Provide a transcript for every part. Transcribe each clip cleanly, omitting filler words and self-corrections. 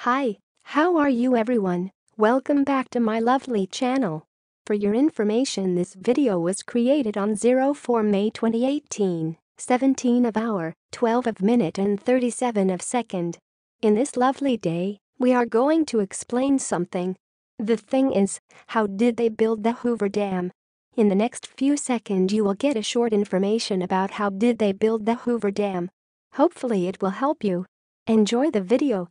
Hi, how are you everyone? Welcome back to my lovely channel. For your information, this video was created on 04 May 2018, 17 of hour, 12 of minute and 37 of second. In this lovely day, we are going to explain something. The thing is, how did they build the Hoover Dam? In the next few seconds you will get a short information about how did they build the Hoover Dam. Hopefully it will help you. Enjoy the video.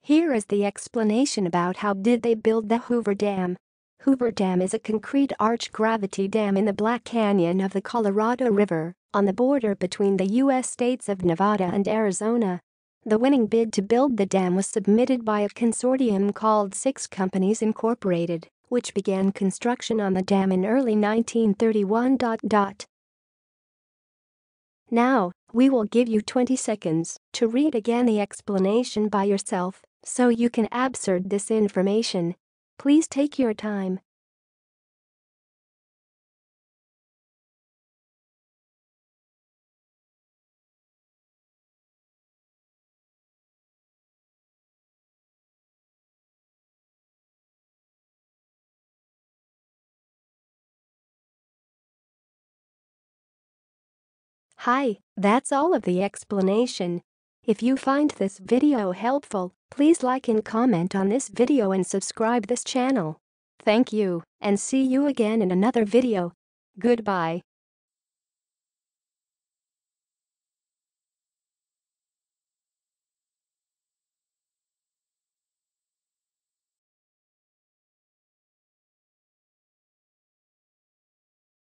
Here is the explanation about how did they build the Hoover Dam. Hoover Dam is a concrete arch gravity dam in the Black Canyon of the Colorado River, on the border between the U.S. states of Nevada and Arizona. The winning bid to build the dam was submitted by a consortium called Six Companies Incorporated, which began construction on the dam in early 1931. Now, we will give you 20 seconds to read again the explanation by yourself, so you can absorb this information. Please take your time. Hi, that's all of the explanation. If you find this video helpful, please like and comment on this video and subscribe this channel. Thank you, and see you again in another video. Goodbye.